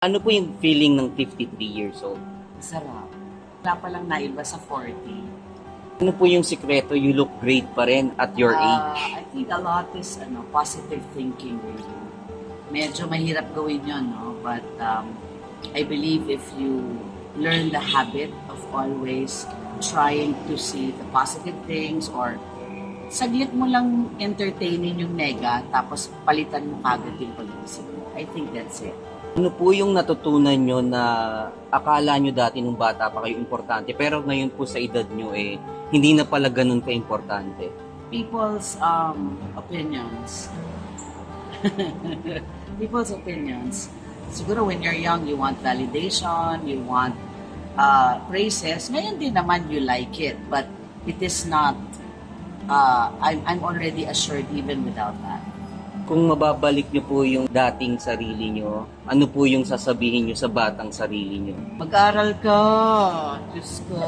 Ano po yung feeling ng 53 years old? Sarap. Wala pa lang naiba sa 40. Ano po yung sikreto? You look great pa rin at your age. I think a lot is positive thinking really. Medyo mahirap gawin yun, no? But I believe if you learn the habit of always trying to see the positive things or saglit mo lang entertainin yung nega tapos palitan mo kagad yung pag-iisip mo. I think that's it. Ano po yung natutunan nyo na akala nyo dati nung bata pa kayo importante pero ngayon po sa edad nyo hindi na pala ganun ka-importante? People's opinions. People's opinions. Siguro when you're young, you want validation, you want praises. Ngayon din naman you like it, but it is not, I'm already assured even without that. Kung mababalik nyo po yung dating sarili nyo, ano po yung sasabihin nyo sa batang sarili nyo? Mag-aral ka! Diyos ko!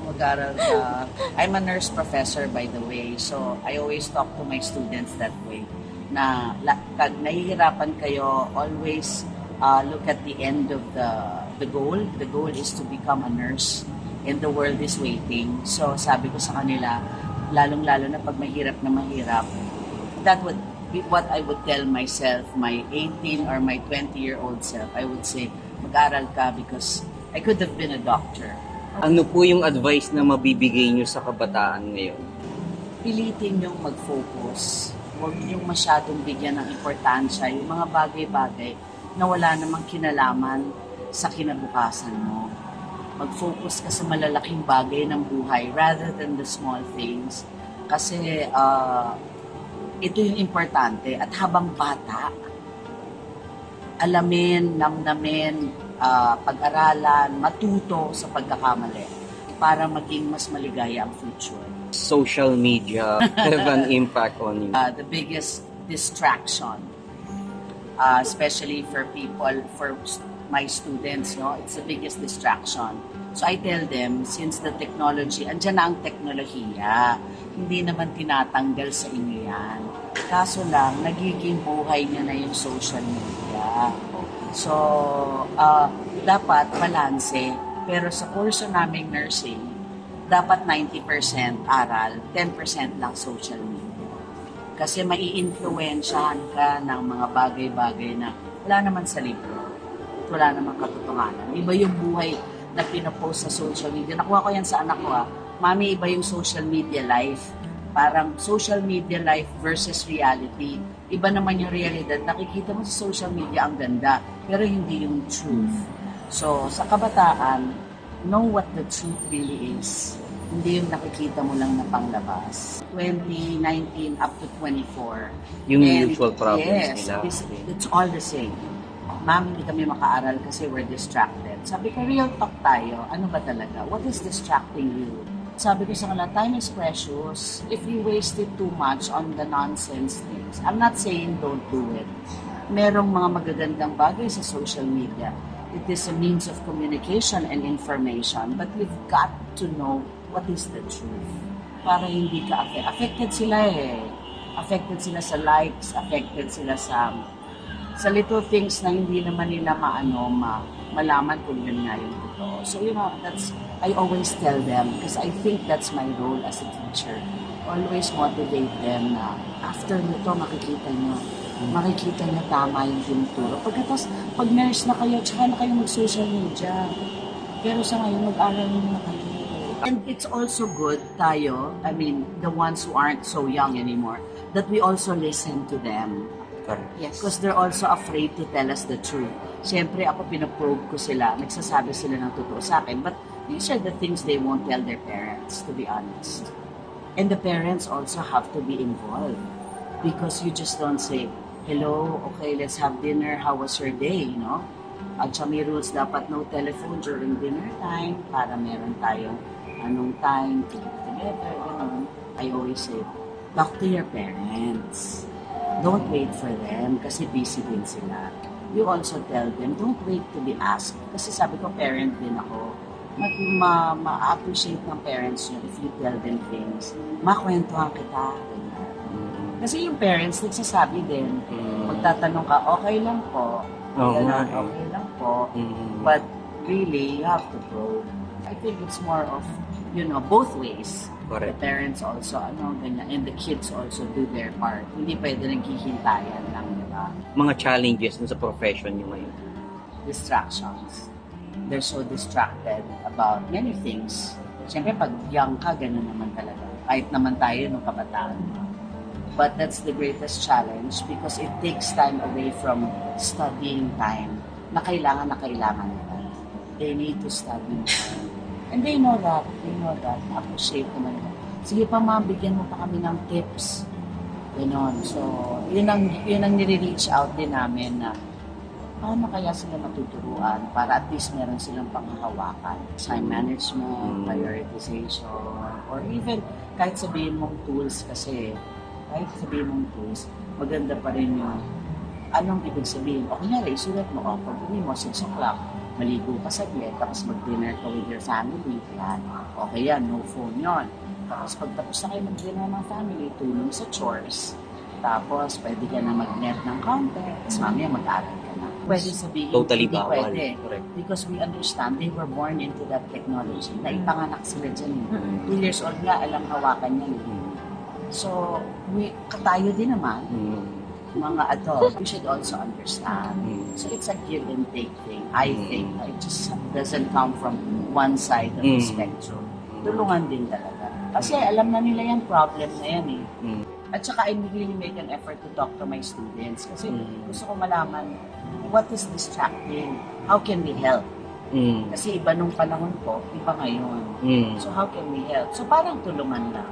Mag-aral ka. I'm a nurse professor, by the way, so I always talk to my students that way. Na pag nahihirapan kayo, always look at the end of the goal. The goal is to become a nurse and the world is waiting. So sabi ko sa kanila, lalong-lalo na pag mahirap na mahirap, that would be what I would tell myself, my 18 or my 20-year-old self. I would say, mag-aral ka because I could have been a doctor. Ano po yung advice na mabibigay nyo sa kabataan ngayon? Pilitin yung mag-focus. Huwag yung masyadong bigyan ng importansya, yung mga bagay-bagay na wala namang kinalaman sa kinabukasan mo. Mag-focus ka sa malalaking bagay ng buhay rather than the small things. Kasi ito yung importante. At habang bata, alamin, namnamin, pag-aralan, matuto sa pagkakamali para maging mas maligaya ang future. Social media have an impact on you? The biggest distraction, especially for people, for my students, no, it's the biggest distraction. So I tell them, since the technology, andyan na ang teknolohiya, hindi naman tinatanggal sa inyo yan. Kaso lang, nagiging buhay niya na yung social media. So, dapat balanse. Pero sa kurso naming nursing, dapat 90% aral, 10% lang social media. Kasi mai-influensyahan ka ng mga bagay-bagay na wala naman sa libro. Wala naman katotohanan. Iba yung buhay na pinapost sa social media. Nakuha ko yan sa anak ko. Mami, iba yung social media life. Parang social media life versus reality. Iba naman yung realidad. Nakikita mo sa social media ang ganda, pero hindi yung truth. So, sa kabataan, know what the truth really is. Hindi yung nakikita mo lang na panglabas. 2019 up to 24. Yung And usual problems yes, nila. it's all the same. Ma'am, hindi kami makaaral kasi we're distracted. Sabi ko, real talk tayo. Ano ba talaga? What is distracting you? Sabi ko sa kanila, time is precious. If you waste it too much on the nonsense things, I'm not saying don't do it. Merong mga magagandang bagay sa social media. It is a means of communication and information, but you've got to know what is the truth. Para hindi ka affected sila Affected sila sa likes, affected sila sa little things na hindi naman nila malaman kung yun nga yung totoo. So, I always tell them, because I think that's my role as a teacher. Always motivate them na after nito makikita nyo tama yung tinuturo. Pagkatapos, pag nurse na kayo, tsaka na kayo mag-social media. Pero sa ngayon, mag-aral na kayo. And it's also good tayo, the ones who aren't so young anymore, that we also listen to them. Yes. Because they're also afraid to tell us the truth. Siyempre, ako pinaprobe ko sila, nagsasabi sila ng totoo sa akin, but these are the things they won't tell their parents, to be honest. And the parents also have to be involved. Because you just don't say, hello, okay, let's have dinner, how was your day, At siya may rules, dapat no telephone during dinner time, para meron tayong time to get together, I always say, talk to your parents. Don't wait for them kasi busy din sila. You also tell them, don't wait to be asked. Kasi sabi ko, parent din ako. Ma-appreciate ng parents nyo if you tell them things. Makwentuhan kita. Kasi yung parents, nagsasabi din. Magtatanong ka, okay lang po. Oo nga. Okay lang po. Mm. But really, you have to grow. I think it's more of, both ways. The Correct. parents also, ganyan. And the kids also do their part. Hindi pwede naghihintayan lang, di ba? Mga challenges mo sa profession nyo ngayon. Distractions. They're so distracted about many things. Siyempre, pag young ka, ganun naman talaga. Kahit naman tayo nung kabataan. But that's the greatest challenge because it takes time away from studying time na kailangan nila. They need to study. And they know that. Na-appreciate naman nila. Sige pa ma'am, bigyan mo pa kami ng tips. Ganon. So, yun ang nire-reach out din namin na paano kaya sila matuturuan para at least meron silang panghahawakan. Time management, prioritization, or even kahit sabihin mong tools kasi, maganda pa rin yung anong ibig sabihin. O kunyari, isulat mo, pag uwi mo, 6 o'clock, maligo ka saglit, tapos mag-dinner ka with your family. Yan. Okay yan, no phone yon. Tapos pagtapos na kayo mag-dinner ng family, tulong sa chores. Tapos pwede ka na mag-net ng content. Tapos mamaya mag-aral ka na. Pwede sabihin, Totally hindi bawal. pwede. Correct. Because we understand they were born into that technology. Naipanganak sila dyan. 2 years old nga, alam hawakan niya. So, tayo din naman, mga adult, we should also understand. So, it's a give and take thing. I think it just doesn't come from one side of the spectrum. Tulungan din talaga. Kasi alam na nila yung problem na yan eh. At saka I really make an effort to talk to my students kasi gusto ko malaman what is distracting? How can we help? Kasi iba nung panahon ko, iba ngayon. So how can we help? So parang tulungan lang.